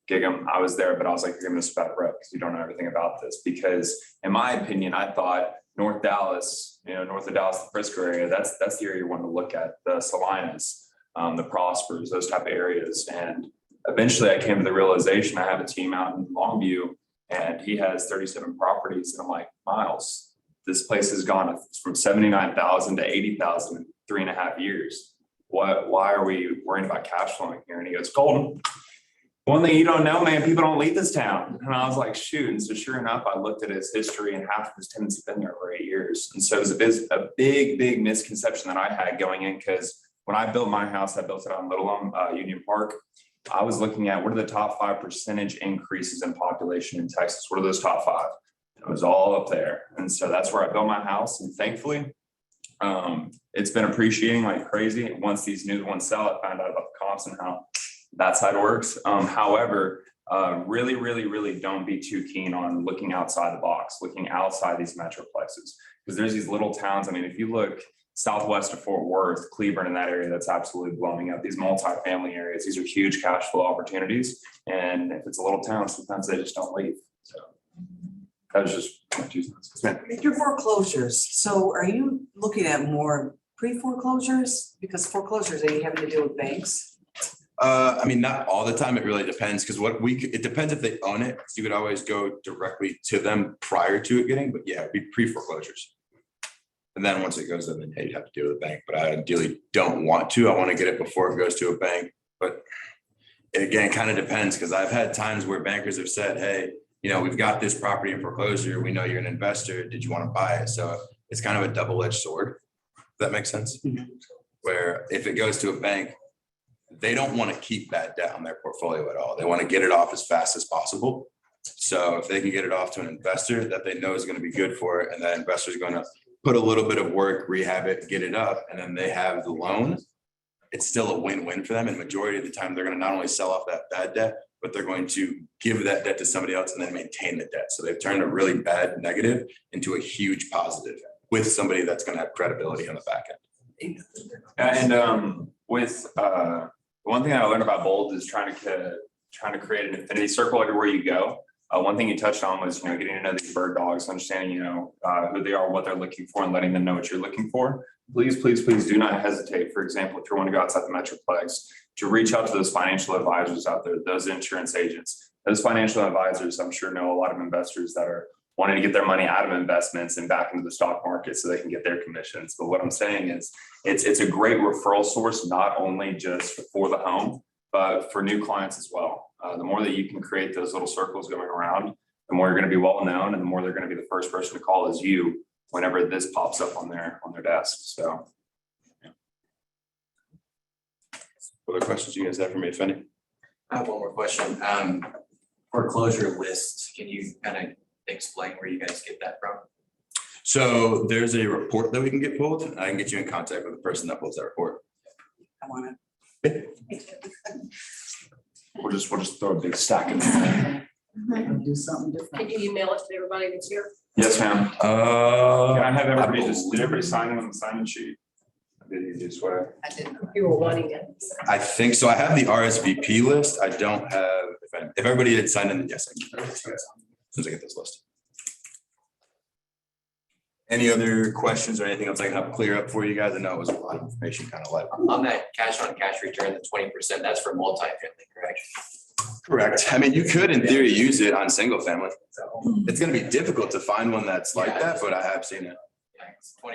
Gig'em. I was there, but I was like, you're gonna miss a bad rep because you don't know everything about this. Because in my opinion, I thought North Dallas, north of Dallas, the Frisco area, that's the area you want to look at. The Salinas, the Prospers, those type of areas. And eventually I came to the realization I have a team out in Longview and he has 37 properties. And I'm like, Miles, this place has gone from 79,000 to 80,000 in 3.5 years. Why are we worrying about cash flowing here? And he goes, Colton, one thing you don't know, man, people don't leave this town. And I was like, shoot. And so sure enough, I looked at his history and half of his tenants have been there for 8 years. And so it was a big misconception that I had going in, because when I built my house, I built it on Little Union Park. I was looking at what are the top 5% increases in population in Texas? What are those top 5? It was all up there. And so that's where I built my house. And thankfully, it's been appreciating like crazy. Once these new ones sell, I found out about the comps and how that side works. However, really don't be too keen on looking outside the box, looking outside these metroplexes, because there's these little towns. I mean, if you look southwest of Fort Worth, Cleburne, in that area, that's absolutely blowing up. These multifamily areas, these are huge cash flow opportunities. And if it's a little town, sometimes they just don't leave. So that was just my 2 cents. Your foreclosures, so are you looking at more pre-foreclosures? Because foreclosures, are you having to deal with banks? Not all the time. It really depends, because it depends if they own it. So you could always go directly to them prior to it getting, but yeah, it'd be pre-foreclosures. And then once it goes in, then you'd have to deal with the bank. But I ideally don't want to. I want to get it before it goes to a bank. But again, it kind of depends, because I've had times where bankers have said, hey, we've got this property in foreclosure. We know you're an investor. Did you want to buy it? So it's kind of a double-edged sword. If that makes sense. Mm-hmm. Where if it goes to a bank, they don't want to keep that debt on their portfolio at all. They want to get it off as fast as possible. So if they can get it off to an investor that they know is going to be good for it, and that investor is going to put a little bit of work, rehab it, get it up, and then they have the loan, it's still a win-win for them. And majority of the time, they're going to not only sell off that bad debt, but they're going to give that debt to somebody else and then maintain the debt. So they've turned a really bad negative into a huge positive with somebody that's going to have credibility on the back end. And the one thing I learned about Bold is trying to create an infinity circle everywhere you go. One thing you touched on was, getting to know these bird dogs, understanding, who they are, what they're looking for, and letting them know what you're looking for. Please do not hesitate. For example, if you want to go outside the Metroplex, to reach out to those financial advisors out there, those insurance agents, those financial advisors, I'm sure know a lot of investors that are wanting to get their money out of investments and back into the stock market so they can get their commissions. But what I'm saying is it's a great referral source, not only just for the home, but for new clients as well. The more that you can create those little circles going around, the more you're going to be well known, and the more they're going to be the first person to call is you whenever this pops up on their desk. So, yeah. What other questions you guys have for me, if any? I have one more question. Foreclosure list, can you kind of explain where you guys get that from? So there's a report that we can get pulled. I can get you in contact with the person that pulls that report. I want We'll just throw a big stack in there. to do something different. Can you email it to everybody that's here? Yes, ma'am. Can I have everybody I did everybody sign in on the sign-in sheet? The easiest way. I didn't. You were wanting it. I think so. I have the RSVP list. I don't have, if everybody had signed in, then yes, I can. As soon as I get this list. Any other questions or anything else I can help clear up for you guys? I know it was a lot of information kind of like. On that cash on cash return, the 20%, that's for multifamily, correct? Correct. I mean, you could in theory use it on single family. It's gonna be difficult to find one that's like that, but I have seen it. Yeah, it's 20%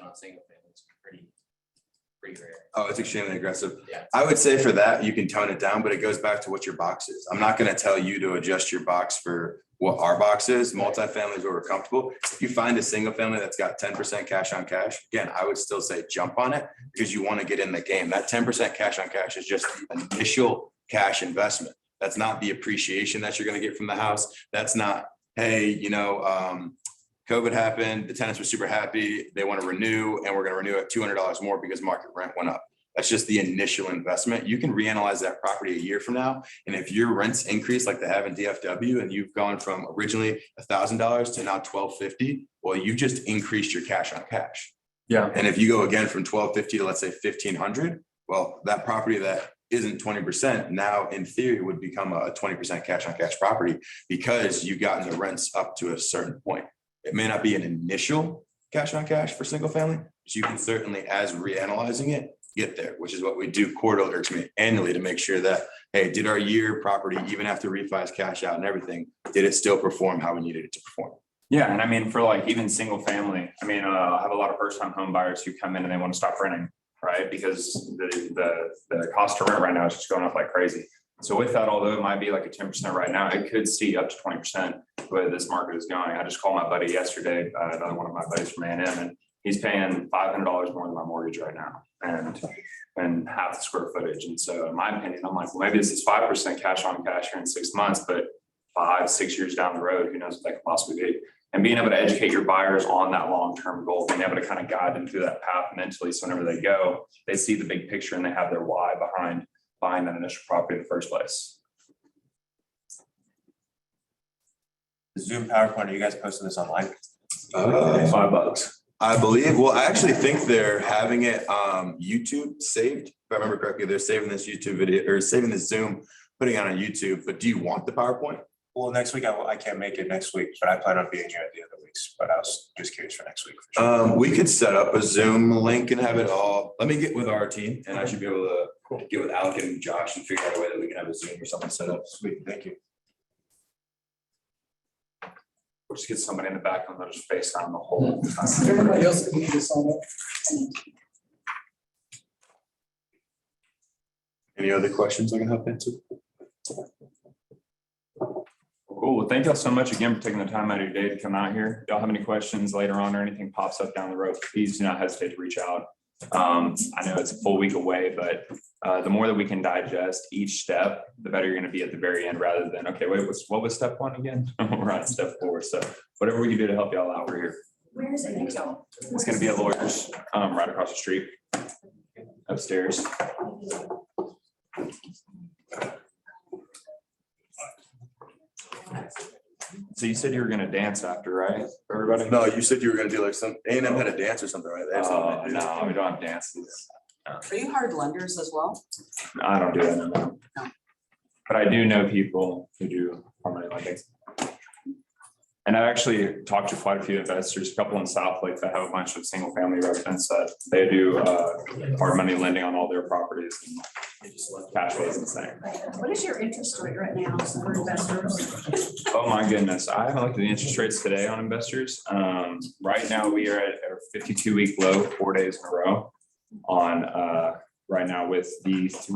on single family is pretty rare. Oh, it's extremely aggressive. Yeah. I would say for that, you can tone it down, but it goes back to what your box is. I'm not gonna tell you to adjust your box for what our box is. Multifamily is where we're comfortable. If you find a single family that's got 10% cash on cash, again, I would still say jump on it because you want to get in the game. That 10% cash on cash is just the initial cash investment. That's not the appreciation that you're going to get from the house. That's not, hey, COVID happened, the tenants were super happy, they want to renew, and we're going to renew at $200 more because market rent went up. That's just the initial investment. You can reanalyze that property a year from now. And if your rents increase like they have in DFW and you've gone from originally $1,000 to now $1,250, well, you just increased your cash on cash. Yeah. And if you go again from $1,250 to let's say $1,500, well, that property that isn't 20% now in theory would become a 20% cash on cash property because you've gotten the rents up to a certain point. It may not be an initial cash on cash for single family, but you can certainly, as reanalyzing it, get there, which is what we do quarterly or annually to make sure that, hey, did our year property, even after refis, cash out and everything, did it still perform how we needed it to perform? Yeah, and I mean, for like even single family, I mean, I have a lot of first time home buyers who come in and they want to stop renting, right? Because the cost to rent right now is just going up like crazy. So with that, although it might be like a 10% right now, it could see up to 20% the way this market is going. I just called my buddy yesterday, another one of my buddies from A&M, and he's paying $500 more than my mortgage right now and half the square footage. And so in my opinion, I'm like, well, maybe this is 5% cash on cash here in 6 months, but 5-6 years down the road, who knows what that could possibly be. And being able to educate your buyers on that long-term goal, being able to kind of guide them through that path mentally. So whenever they go, they see the big picture and they have their why behind buying that initial property in the first place. The Zoom PowerPoint, are you guys posting this online? $5. I believe, well, I actually think they're having it YouTube saved. If I remember correctly, they're saving this YouTube video or saving this Zoom, putting it on YouTube. But do you want the PowerPoint? Well, next week, I can't make it next week, but I plan on being here at the other weeks, but I was just curious for next week. For sure. We could set up a Zoom link and have it all. Let me get with our team and I should be able to get with Alec and Josh and figure out a way that we can have a Zoom or something set up. Sweet, thank you. We'll just get somebody in the back and they'll just FaceTime the whole time. Everybody else can just sign up. Any other questions I can help answer? Cool. Well, thank y'all so much again for taking the time out of your day to come out here. If y'all have any questions later on or anything pops up down the road, please do not hesitate to reach out. I know it's a full week away, but the more that we can digest each step, the better you're going to be at the very end rather than, okay, wait, what was step one again? We're on step 4. So whatever we can do to help y'all out, we're here. Where is it? It's going to be a lawyer's right across the street upstairs. So you said you were gonna dance after, right? For everybody? No, you said you were gonna do like some, A&M had a dance or something, right? They have something to do. No, we don't have dances. Are you hard lenders as well? I don't do that, no. But I do know people who do hard money lending. And I've actually talked to quite a few investors, a couple in South Lake that have a bunch of single family residents that they do hard money lending on all their properties. And cash flow is insane. What is your interest rate right now for investors? Oh my goodness. I haven't looked at the interest rates today on investors. Right now we are at a 52-week low, 4 days in a row on right now with the 3